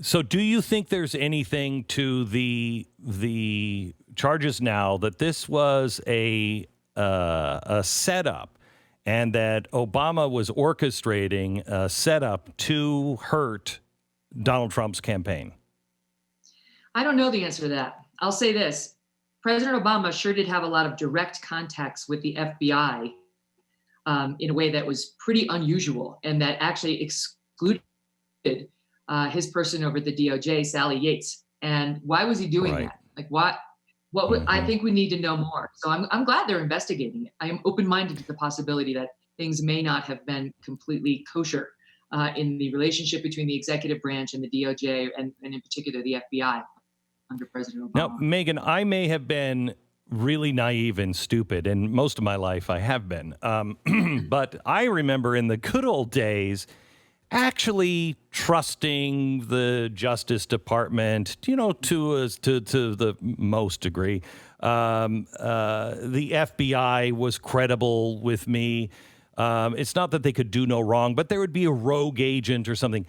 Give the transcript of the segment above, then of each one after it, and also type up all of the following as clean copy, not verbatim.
So do you think there's anything to the charges now that this was a setup and that Obama was orchestrating a setup to hurt Donald Trump's campaign? I don't know the answer to that. I'll say this. President Obama sure did have a lot of direct contacts with the FBI in a way that was pretty unusual and that actually excluded his person over at the DOJ, Sally Yates. And why was he doing Right. that? Like, I think we need to know more. So I'm glad they're investigating it. I am open-minded to the possibility that things may not have been completely kosher in the relationship between the executive branch and the DOJ and in particular the FBI under President Obama. Now, Megyn, I may have been really naive and stupid, and most of my life I have been. But I remember in the good old days actually trusting the Justice Department, to the most degree. The FBI was credible with me. It's not that they could do no wrong, but there would be a rogue agent or something.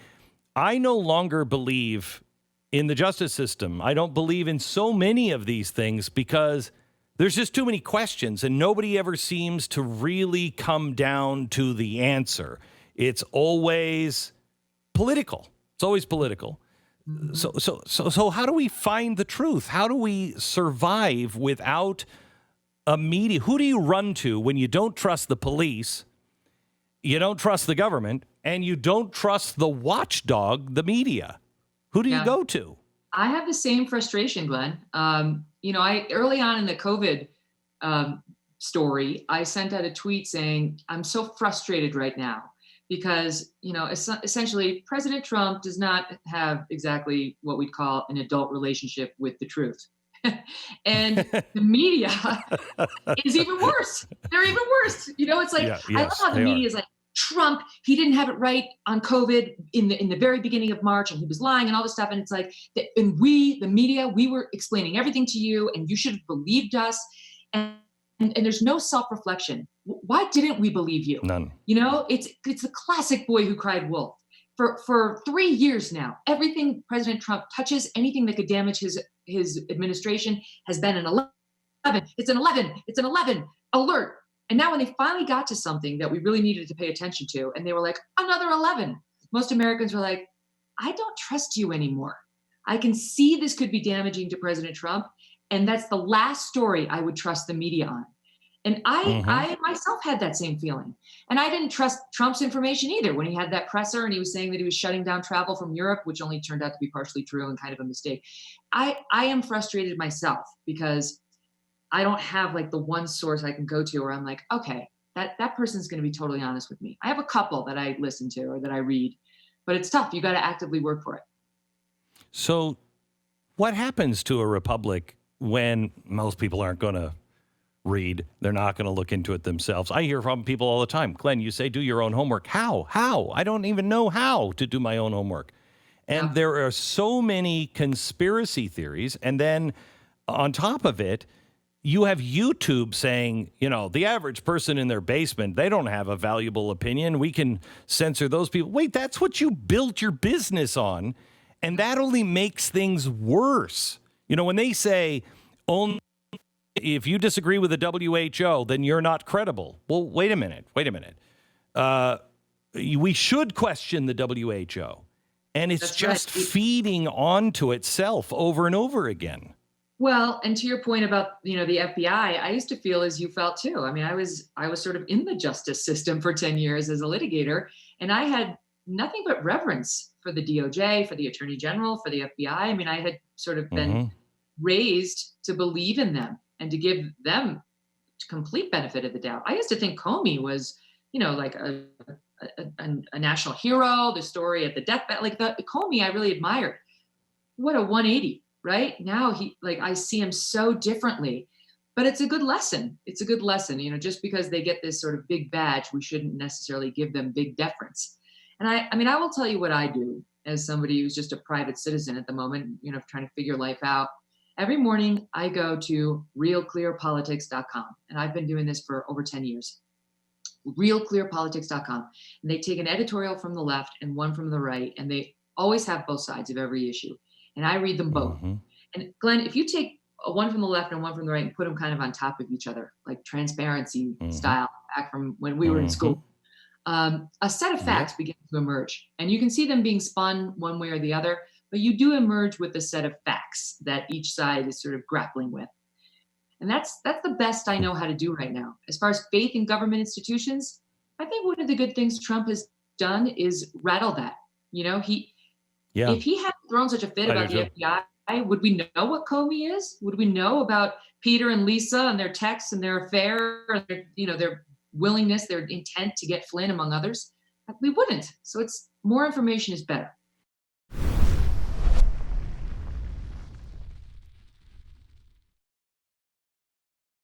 I no longer believe in the justice system. I don't believe in so many of these things because there's just too many questions and nobody ever seems to really come down to the answer. It's always political. It's always political. So how do we find the truth? How do we survive without a media? Who do you run to when you don't trust the police, you don't trust the government, and you don't trust the watchdog, the media? Who do you go to? I have the same frustration, Glenn. I early on in the COVID story, I sent out a tweet saying, I'm so frustrated right now because, essentially President Trump does not have exactly what we'd call an adult relationship with the truth. And the media is even worse. They're even worse. It's like, I love how the media is like, Trump, he didn't have it right on COVID in the very beginning of March, and he was lying and all this stuff. And it's like, and we, the media, we were explaining everything to you, and you should have believed us. And there's no self-reflection. Why didn't we believe you? None. It's the classic boy who cried wolf. For 3 years now, everything President Trump touches, anything that could damage his administration, has been an 11. It's an 11. It's an 11 alert. And now when they finally got to something that we really needed to pay attention to, and they were like, another 11, most Americans were like, I don't trust you anymore. I can see this could be damaging to President Trump. And that's the last story I would trust the media on. And I myself had that same feeling. And I didn't trust Trump's information either when he had that presser and he was saying that he was shutting down travel from Europe, which only turned out to be partially true and kind of a mistake. I am frustrated myself because I don't have like the one source I can go to where I'm like, okay, that person's going to be totally honest with me. I have a couple that I listen to or that I read, but it's tough. You got to actively work for it. So what happens to a republic when most people aren't going to read? They're not going to look into it themselves. I hear from people all the time. Glenn, you say, do your own homework. How? I don't even know how to do my own homework. And there are so many conspiracy theories. And then on top of it, you have YouTube saying, the average person in their basement, they don't have a valuable opinion. We can censor those people. Wait, that's what you built your business on. And that only makes things worse. When they say, only if you disagree with the WHO, then you're not credible. Well, wait a minute. We should question the WHO. And it's just feeding onto itself over and over again. Well, and to your point about, the FBI, I used to feel as you felt too. I mean, I was sort of in the justice system for 10 years as a litigator, and I had nothing but reverence for the DOJ, for the Attorney General, for the FBI. I mean, I had sort of been raised to believe in them and to give them complete benefit of the doubt. I used to think Comey was, like a national hero, the story at the deathbed, like the Comey I really admired. What a 180. Right now, I see him so differently, but it's a good lesson. It's a good lesson, just because they get this sort of big badge, we shouldn't necessarily give them big deference. And I will tell you what I do as somebody who's just a private citizen at the moment, trying to figure life out. Every morning I go to realclearpolitics.com, and I've been doing this for over 10 years. Realclearpolitics.com, and they take an editorial from the left and one from the right, and they always have both sides of every issue, and I read them both. Hmm. And Glenn, if you take one from the left and one from the right and put them kind of on top of each other, like transparency Hmm. style, back from when we were in Hmm. school, a set of facts Yep. begins to emerge. And you can see them being spun one way or the other, but you do emerge with a set of facts that each side is sort of grappling with. And that's the best I know how to do right now. As far as faith in government institutions, I think one of the good things Trump has done is rattle that. You know, Yeah, if he hadn't thrown such a fit I do about the too. FBI, would we know what Comey is? Would we know about Peter and Lisa and their texts and their affair, and their willingness, their intent to get Flynn, among others? We wouldn't. So it's more information is better.